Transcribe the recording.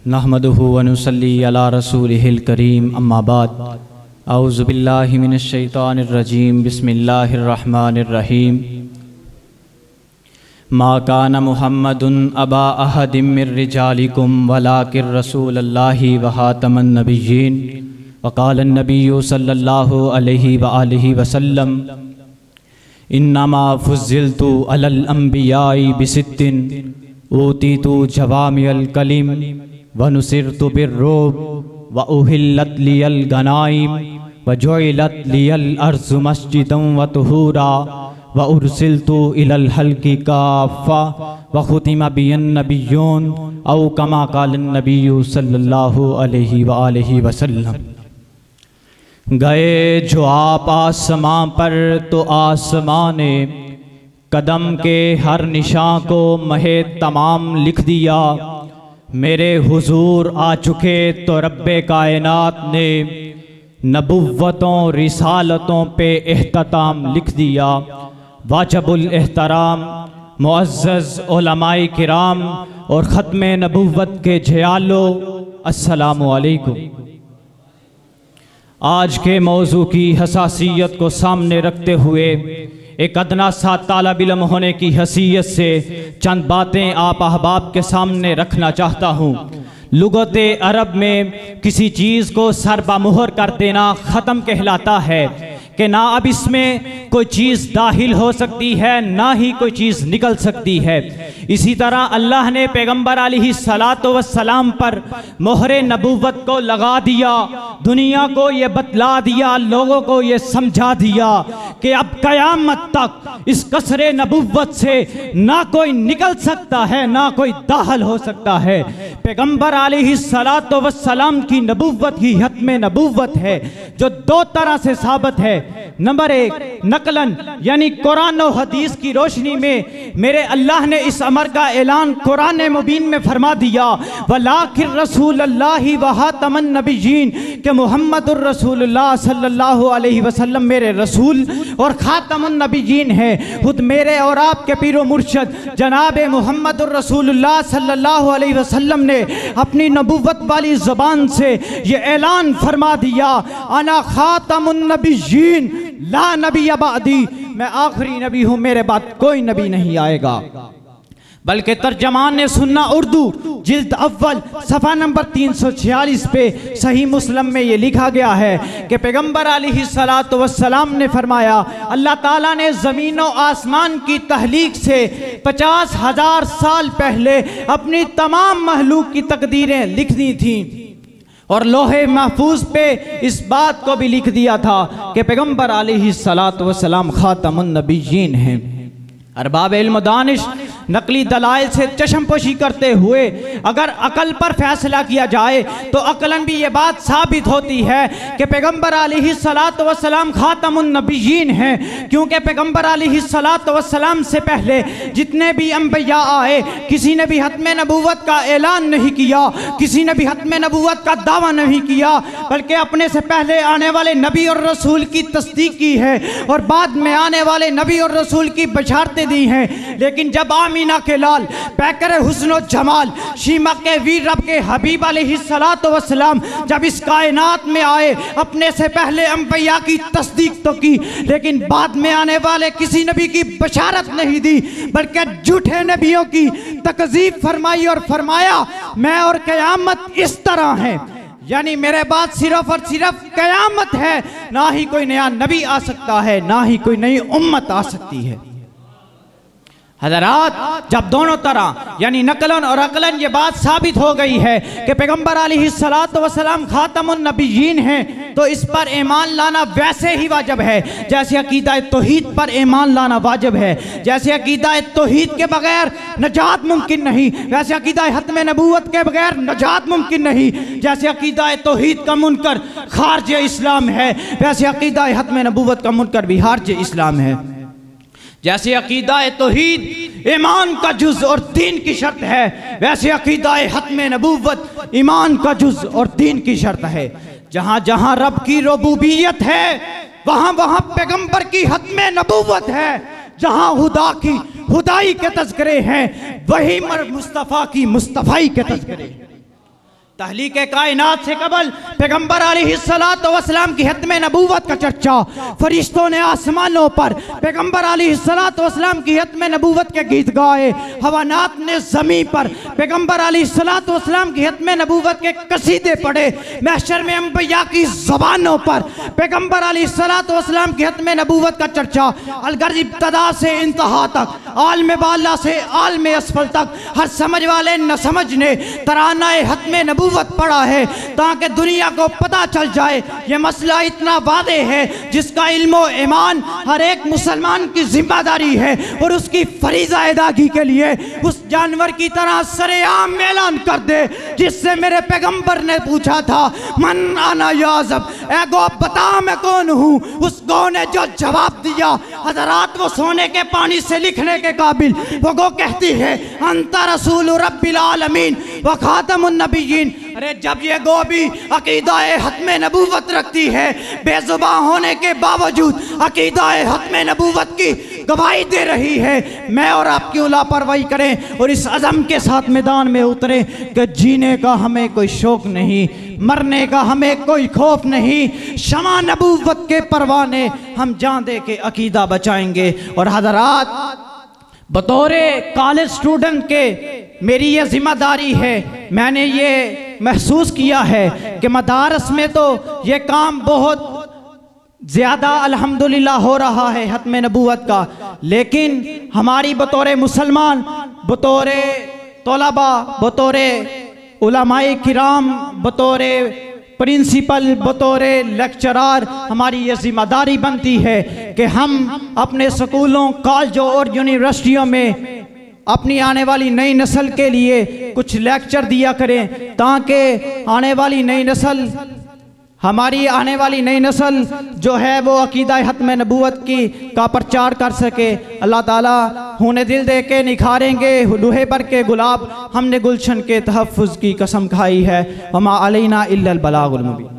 नहमदुहु व नुसल्ली अला रसूलिहिल करीम अम्मा बाद औज़ु बिल्लाहि मिनश शैतानिर रजीम बिस्मिल्लाहिर रहमानिर रहीम। मा काना मुहम्मदुन अबा अहदिम मिर रिजालिकुम वलाकिर रसूलल्लाहि व खातमन नबिय्यीन व क़ालन नबिय्यु सल्लल्लाहु अलैहि व आलिहि वसल्लम इन्नमा फुज़्ज़िलतु अलल अंबियाई बिसित्तिन ऊतीतु जवामिअल कलिम व नुसिरतु बिर्रुब व उहिल्लत लियल गनाइम व जुइलत लियल अर्ज़ु मस्जिदन व तुहूरा व उरसिलतु इलल हल्की काफ़ा व खुतिमा बियन नबिय्यून औ कमा क़ालन नबिय्यु सल्लल्लाहु अलैहि व आलिहि वसल्लम। गए जो आप आसमां पर तो आसमां ने कदम के हर निशान को महे तमाम लिख दिया। मेरे हुजूर आ चुके तो रब्बे कायनात ने नबुव्वतों रिसालतों पे एहतताम लिख दिया। वाजबुल एहतराम मुअज़्ज़ज़ उलमाए किराम और ख़त्मे नबुव्वत के झयालो, अस्सलामु अलैकुम। आज के मौजू की हसासियत को सामने रखते हुए एक अदना सा तालिब इल्म होने की हैसियत से चंद बातें आप अहबाब के सामने रखना चाहता हूँ। लुगते अरब में किसी चीज़ को सरबामुहर कर देना ख़त्म कहलाता है कि ना अब इसमें कोई चीज़ दाखिल हो सकती है ना ही कोई चीज़ निकल सकती है। इसी तरह अल्लाह ने पैगम्बर अलैहिस्सलातु वस्सलाम पर मोहरे नबूवत को लगा दिया, दुनिया को ये बतला दिया, लोगों को ये समझा दिया कि अब क़यामत तक इस कसरे नबूवत से ना कोई निकल सकता है ना कोई दाखिल हो सकता है। पैगम्बर अलैहिस्सलातु वस्सलाम की नबूवत ही हत्मे नबूवत है जो दो तरह से साबित है। नंबर एक, नकलन यानी कुरान और हदीस की रोशनी में मेरे अल्लाह ने इस अमर का ऐलान कुरान मुबीन में फरमा दिया, वलाकिर रसूलुल्लाहि व खातमन नबिय्यीन के मुहम्मदुर रसूलुल्लाह सल्लल्लाहु अलैहि वसल्लम मेरे रसूल और खातमुन नबिय्यीन हैं। खुद मेरे और आपके पीरो मुर्शद जनाब मुहम्मदुर रसूलुल्लाह सल्लल्लाहु अलैहि वसल्लम ने अपनी नबुव्वत वाली ज़बान से ये ऐलान फरमा दिया, अना खातमुन नबिय्यीन ला नबी बादी, मैं आखिरी नबी हूँ, मेरे बाद कोई नबी नहीं आएगा। बल्कि तर्जमान ने सुन्ना उर्दू जिल्द अव्वल सफ़ा नंबर 346 पे सही मुस्लिम में ये लिखा गया है कि पैगम्बर अलैहिस्सलातु वस्सलाम ने फरमाया, अल्लाह ताला ने ज़मीन और आसमान की तहलीक से 50,000 साल पहले अपनी तमाम महलूक की तकदीरें लिख दी थीं और लोहे महफूज पे इस बात को भी लिख दिया था कि पैगम्बर अलैहिस्सलातु वस्सलाम खातमुन नबिय्यीन हैं। अरबाब इल्म दानिश नकली दलाइल से चश्मपोशी करते हुए अगर अकल पर फैसला किया जाए तो अकलन भी ये बात साबित होती है कि पैगम्बर अलैहिस्सलातु वस्सलाम खातमुन नबिय्यीन हैं, क्योंकि पैगम्बर अलैहिस्सलातु वस्सलाम से पहले जितने भी अंबिया आए किसी ने भी हत्मे नबूवत का ऐलान नहीं किया, किसी ने भी हत्मे नबूवत का दावा नहीं किया, बल्कि अपने से पहले आने वाले नबी और रसूल की तस्दीक की है और बाद में आने वाले नबी और रसूल की बशारतें दी हैं। लेकिन जब आमीना के लाल पैकर हुस्न जमाल शीमा के वीर रब के हबीब अलैहिस्सलातु वस्सलाम जब इस कायनात में आए, अपने से पहले अंबिया की तस्दीक तो की लेकिन बाद में आने वाले किसी नबी की बशारत नहीं दी, बल्कि झूठे नबियों की तकज़ीब फरमाई और फरमाया मैं और क़यामत इस तरह है, यानी मेरे बाद सिर्फ और सिर्फ क़यामत है, ना ही कोई नया नबी आ सकता है ना ही कोई नई उम्मत आ सकती है। हज़रात, जब दोनों तरह यानी नकलन और अकलन ये बात साबित हो गई है कि पैगम्बर अलैहिस्सलातु वस्सलाम खातमुन नबिय्यीन हैं तो इस पर ईमान लाना वैसे ही वाजिब है जैसे अकीदा तौहीद पर ईमान लाना वाजिब है। जैसे अकीदा तौहीद के बगैर नजात मुमकिन नहीं, वैसे अकीदा हत्मे नबूवत के बगैर नजात मुमकिन नहीं। जैसे अकीदा तौहीद का मुनकर खारिज इस्लाम है, वैसे अकीदा हत्मे नबूवत का मुनकर भी खारिज इस्लाम है। जैसे अकीदा तौहीद ईमान का जुज़ और दीन की शर्त है, वैसे अकीदा हत्मे नबूवत ईमान का जुज़ और दीन की शर्त है। जहाँ जहाँ रब की रुबूबियत है वहाँ वहाँ पैगम्बर की हत्मे नबूवत है। जहाँ खुदा की खुदाई के तज़किरे हैं वही मुस्तफ़ा की मुस्तफ़ाई के तज़किरे हैं। तहलीक कायनात से कबल पैगम्बर अलैहिस्सलातु वस्सलाम की खत्म नबूवत का चर्चा, फरिश्तों ने आसमानों पर पैगम्बर अलैहिस्सलातु वस्सलाम की खत्म नबूवत के गीत गाए, हवानात ने ज़मीन पर पैगम्बर अलैहिस्सलातु वस्सलाम की खत्म नबूवत के कसीदे पढ़े, महशर में अंबिया की ज़बानों पर पैगम्बर अलैहिस्सलातु वस्सलाम की खत्म नबूवत का चर्चा, अलगर्ज इब्तदा से इंतहा तक, आलम बाला से आलम असफल तक, हर समझ वाले न समझ ने तराना खत्म नबूवत पड़ा है ताकि दुनिया को पता चल जाए ये मसला इतना वादे है जिसका इल्मो ईमान हर एक मुसलमान की जिम्मेदारी है और उसकी फरीज़ा अदागी के लिए उस जानवर की तरह सरेआम ऐलान कर दे जिससे मेरे पैगंबर ने पूछा था, मन आना याज़ब, ए गो बता मैं कौन हूँ। उस गौ ने जो जवाब दिया, हज़रात वो सोने के पानी से लिखने के काबिल, वो गौ कहती है अंता रसूल रब्बिल आलमीन व खातमुन नबिय्यीन। अरे जब ये गौ भी अकीदाए खत्म नबूवत रखती है, बेजुबान होने के बावजूद अकीदाए खत्म नबूवत की गवाही दे रही है, मैं और आप क्यों लापरवाही करें और इस अज़म के साथ मैदान में उतरें कि जीने का हमें कोई शौक़ नहीं, मरने का हमें कोई खौफ नहीं, शमा नबूवत के परवाने हम जान दे के अकीदा बचाएंगे। और हज़रात बतौरे कॉलेज स्टूडेंट के मेरी ये जिम्मेदारी है, मैंने ये महसूस किया है कि मदारस में तो ये काम बहुत ज़्यादा अल्हम्दुलिल्लाह हो रहा है खत्म नबूवत का, लेकिन हमारी बतौरे मुसलमान, बतौरे तौलबा, बतौरे उलमाए किराम, बतौरे प्रिंसिपल, बतौरे लेक्चरार हमारी ये जिम्मेदारी बनती है कि हम अपने स्कूलों, कॉलेजों और यूनिवर्सिटियों में अपनी आने वाली नई नस्ल के लिए कुछ लेक्चर दिया करें ताकि आने वाली नई नस्ल, हमारी आने वाली नई नस्ल जो है वो अकीदा खत्म नबूवत की का प्रचार कर सके। अल्लाह ताला होने दिल दे के निखारेंगे लूहे पर के गुलाब, हमने गुलशन के तहफ़्फ़ुज़ की कसम खाई है। वमा अलैना इल्लल बलागुल मुबीन।